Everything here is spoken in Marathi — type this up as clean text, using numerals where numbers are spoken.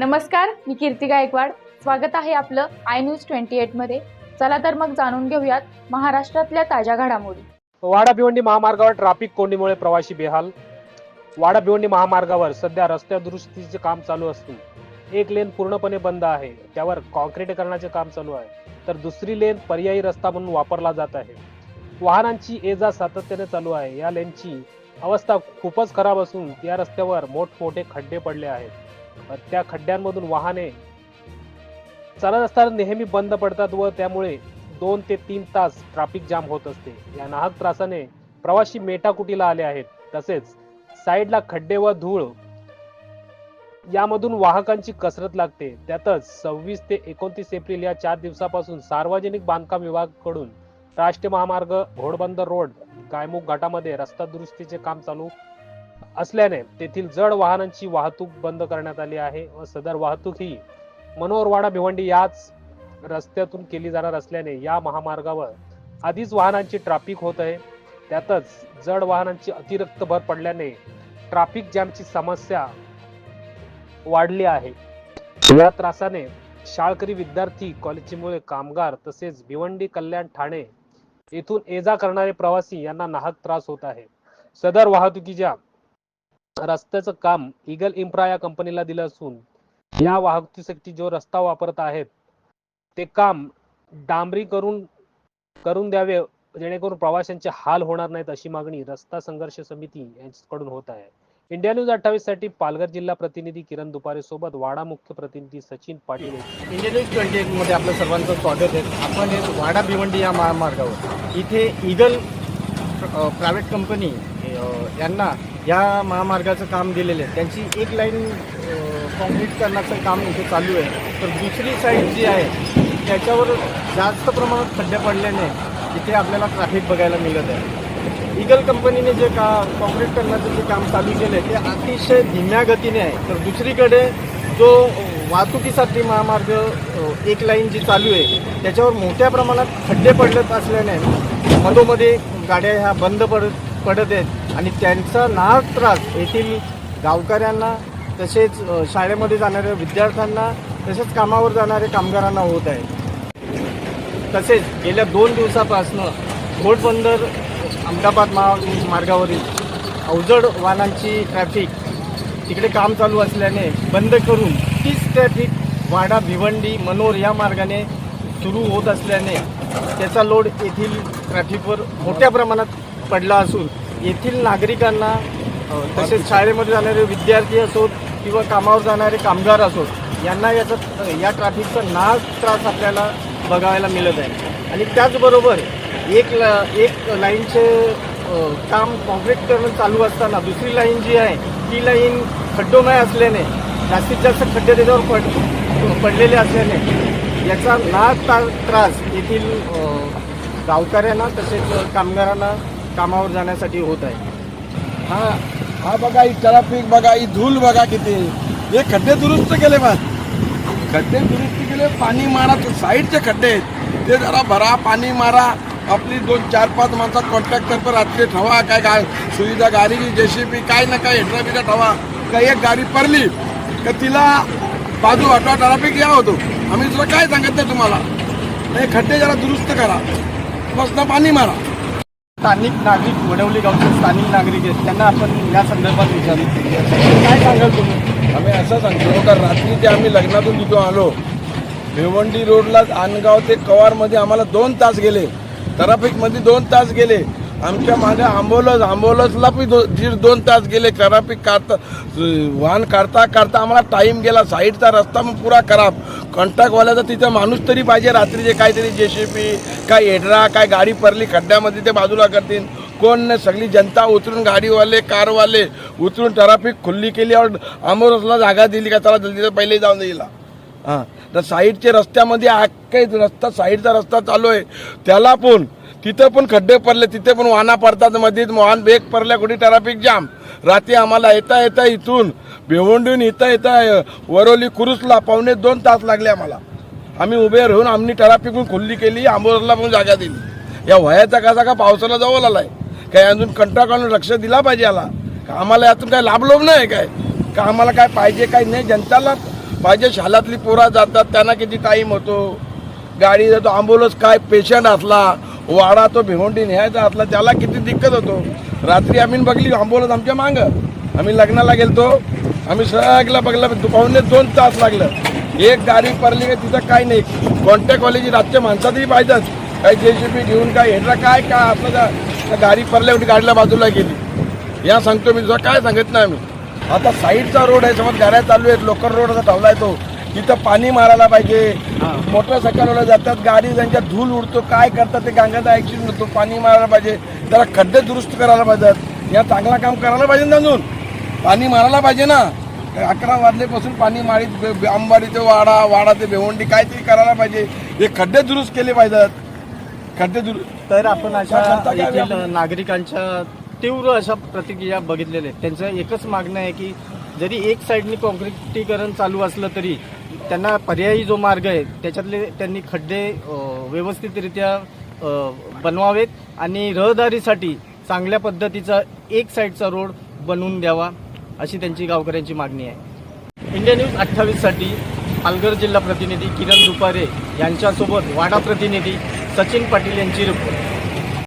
नमस्कार, मी कीर्ती गायकवाड. स्वागत आहे आपलं आय न्यूज 28 मध्ये. चला तर मग जाणून घेऊयात महाराष्ट्रातल्या ताज्या घडामोडी. वाडा भिवंडी महामार्गावर ट्रॅफिक कोंडीमुळे प्रवासी बेहाल. वाडा भिवंडी महामार्गावर सध्या रस्त्या दुरुस्तीचे काम चालू असून एक लेन पूर्णपणे बंद आहे, त्यावर कॉन्क्रीटीकरणाचे काम चालू आहे, तर दुसरी लेन पर्यायी रस्ता म्हणून वापरला जात आहे. वाहनांची ये-जा सातत्याने चालू आहे. या लेनची अवस्था खूपच खराब असून या रस्त्यावर मोठमोठे खड्डे पडले आहेत. त्या खड्ड्यांमधून वाहने चालत असताना नेहमी बंद पडतात व त्यामुळे 2 ते 3 तास ट्रॅफिक जाम होत असते. या नाहक त्रासाने प्रवासी मेटाकुटीला आले आहेत. तसेच साईडला खड्डे व धूळ यामधून वाहकांची कसरत लागते. त्यातच 26 ते 29 एप्रिल या 4 दिवसापासून सार्वजनिक बांधकाम विभागाकडून राष्ट्रीय महामार्ग घोडबंदर रोड गायमुख घाटामध्ये रस्ता दुरुस्तीचे काम चालू असल्याने तेथील जड वाहनांची वाहतूक बंद करण्यात आली आहे व सदर वाहतूक ही मनोर वाडा भिवंडी याच रस्त्यातून केली जाणार असल्याने या महामार्गावर आधीच वाहनांची ट्रॅफिक होत आहे. त्यातच जड वाहनांची अतिरिक्त भर पडल्याने ट्रॅफिक जॅमची समस्या वाढली आहे. या त्रासाने शाळकरी विद्यार्थी, कॉलेजची मुले, कामगार तसेच भिवंडी, कल्याण, ठाणे येथून ये-जा करणारे प्रवासी यांना नाहक त्रास होत आहे. सदर वाहतुकीच्या रस्त्याचं काम ईगल इन्फ्रा या कंपनीला दिलं असून या वाहतुकीसाठी जो रस्ता वापरत आहेत ते काम डांबरी करून द्यावे, जेणेकरून प्रवाशांचे हाल होणार नाहीत, अशी मागणी रस्ता संघर्ष समिती यांच्याकडून होत आहे. इंडिया न्यूज 28 साठी पालघर जिल्हा प्रतिनिधी किरण दुपारे सोबत वाडा मुख्य प्रतिनिधी सचिन पाटील. इंडिया न्यूज 28 मध्ये आपलं सर्वांचं स्वागत आहे. आपण हे वाडा भिवंडी या महामार्गावर इथे ईगल प्रायव्हेट कंपनी यांना या महामार्गाचं काम दिलेलं आहे. त्यांची एक लाईन कॉन्क्रीट करण्याचं काम इथे चालू आहे, तर दुसरी साईड जी आहे त्याच्यावर जास्त प्रमाणात खड्डे पडल्याने इथे आपल्याला ट्रॅफिक बघायला मिळत आहे. ईगल कंपनीने जे कॉन्क्रीट करण्याचं जे काम चालू केलं आहे ते अतिशय धीम्या गतीने आहे, तर दुसरीकडे जो वाहतुकीसाठी महामार्ग एक लाईन जी चालू आहे त्याच्यावर मोठ्या प्रमाणात खड्डे पडत असल्याने मधोमध्ये गाड्या ह्या बंद पडत आहेत आणि त्यांचा नाहक त्रास येथील गावकऱ्यांना, तसेच शाळेमध्ये जाणाऱ्या विद्यार्थ्यांना, तसेच कामावर जाणाऱ्या कामगारांना होत आहे. तसेच गेल्या 2 दिवसापासून घोडबंदर अहमदाबाद मार्गावरील अवजड वाहनांची ट्रॅफिक तिकडे काम चालू असल्याने बंद करून तीच ट्रॅफिक वाडा, भिवंडी, मनोर या मार्गाने सुरू होत असल्याने त्याचा लोड येथील ट्रॅफिकवर मोठ्या प्रमाणात पडला असून येथील नागरिकांना, तसेच शाळेमध्ये जाणारे विद्यार्थी असोत किंवा कामावर जाणारे कामगार असोत यांना या ट्रॅफिकचा नाहक त्रास आपल्याला बघायला मिळत आहे. आणि त्याचबरोबर एक लाईनचे काम कॉन्क्रीट करणं चालू असताना दुसरी लाईन जी आहे ती लाईन खड्डोमय असल्याने जास्तीत जास्त खड्डे त्याच्यावर पडलेले असल्याने याचा नाहक त्रास येथील गावकऱ्यांना तसेच कामगारांना कामावर जाण्यासाठी होत आहे. हा बघा, ही ट्रॅफिक बघा, ही धूल बघा किती. हे खड्डे दुरुस्त केले, खड्डे दुरुस्त केले. पाणी मारा, साईडचे खड्डे आहेत ते जरा भरा, पाणी मारा. आपली 2-4-5 माणसात कॉन्ट्रॅक्टर पर रात्री ठेवा. काय सुविधा, गाडीची JCB काय ना काय हेड्राबिटा ठेवा. काही एक गाडी पडली का तिला बाजू हटवा, ट्रॅफिक या होतो. आम्ही तुला काय सांगत नाही तुम्हाला, हे खड्डे जरा दुरुस्त करा, मस्त पाणी मारा. स्थानिक नागरिक, वडवली गावचे स्थानिक नागरिक आहेत, त्यांना आपण या संदर्भात विचारू. काय सांगाल तुम्ही? आम्ही असं सांगतो का रात्री ते आम्ही लग्नातून तिथून आलो, भिवंडी रोडला आनगाव ते कवारमध्ये आम्हाला 2 तास गेले. ट्रॅफिकमध्ये 2 तास गेले. आमच्या मागे आंबोलसला पण 2 तास गेले. ट्रॅफिक काढता, वाहन काढता आम्हाला टाईम गेला. साईडचा रस्ता मग पुरा खराब. कॉन्ट्रॅक्टवाल्याचा तिथं माणूस तरी पाहिजे. रात्रीचे काहीतरी JCB, काय हेड्रा, काय गाडी पडली खड्ड्यामध्ये ते बाजूला करतील. कोण नाही, सगळी जनता उतरून, गाडीवाले, कारवाले उतरून ट्रॅफिक खुल्ली केली. और आंबोलसला जागा दिली का त्याला जल्दी पहिले जाऊन दिला. हां, तर साईडचे रस्त्यामध्ये अख्खे रस्ता, साईडचा रस्ता चालू आहे त्याला पण तिथं पण खड्डे पडले, तिथे पण वाहना पडतात. मध्ये वाहन ब्रेक पडल्या, कुठे ट्रॅफिक जाम. रात्री आम्हाला येता इथून भिवंडीहून येता वरोली कुरुसला 2.25 तास लागले आम्हाला. आम्ही उभे राहून आम्ही ट्रॅफिक खुल्ली केली, आंबोलसला पण जागा दिली. या वयाचा कसा का पावसाला जवळ आलाय, काय अजून कंटाळून लक्ष दिला पाहिजे. आला का आम्हाला यातून काय लाभ लोभ नाही काय, का आम्हाला काय पाहिजे काय नाही. जनताला पाहिजे शाळातली पोरा जातात त्यांना किती टाईम होतो, गाडी जातो, आंबोलस काय पेशंट असला, वाडा तो भिवंडी न्यायचा असला त्याला किती दिक्कत होतो. रात्री आम्ही बघली आंबोलस आमच्या मागं, आम्ही लग्नाला गेलतो, आम्ही सगळं बघलं, पाहुणे 2 तास लागलं. एक गाडी पडली का तिथं काय नाही, कोणत्या कॉलेजी रातच्या माणसातही पाहिजेच, काही JCB घेऊन काय हेडला काय काय आपलं त्या गाडी पडल्यावर गाडीला बाजूला गेली. या सांगतो मी, तुझं काय सांगत नाही आम्ही. आता साईडचा रोड आहे, समज गाड्या चालू आहेत, लोकल रोड असा ठेवलाय तो, तिथं पाणी मारायला पाहिजे. मोटरसायकलवाला जातात, गाडी त्यांच्या धूल उडतो, काय करतात ते गांगाचा ऍक्सिडेंट होतो, पाणी मारायला पाहिजे, त्याला खड्डे दुरुस्त करायला पाहिजेत. या चांगला काम करायला पाहिजे ना, अजून पाणी मारायला पाहिजे ना. 11 वाजल्यापासून पाणी मारीत अंबाडी ते वाडा ते भिवंडी काहीतरी करायला पाहिजे. हे खड्डे दुरुस्त केले पाहिजेत, खड्डे दुरुस्त. तर आपण अशा करता काय येथील आपण? नागरिकांच्या तीव्र अशा प्रतिक्रिया बघितलेल्या आहेत. त्यांचं एकच मागणं आहे की जरी एक साईडनी कॉन्क्रिटीकरण चालू असलं तरी त्यांना पर्यायी जो मार्ग आहे त्याच्यातले त्यांनी खड्डे व्यवस्थितरित्या बनवावेत आणि रहदारीसाठी चांगल्या पद्धतीचा एक साईडचा रोड बनवून द्यावा, अशी त्यांची गावकऱ्यांची मागणी आहे. इंडिया न्यूज 28साठी पालघर जिल्हा प्रतिनिधी किरण दुपारे यांच्यासोबत वाडा प्रतिनिधी सचिन पाटील यांची रिपोर्ट.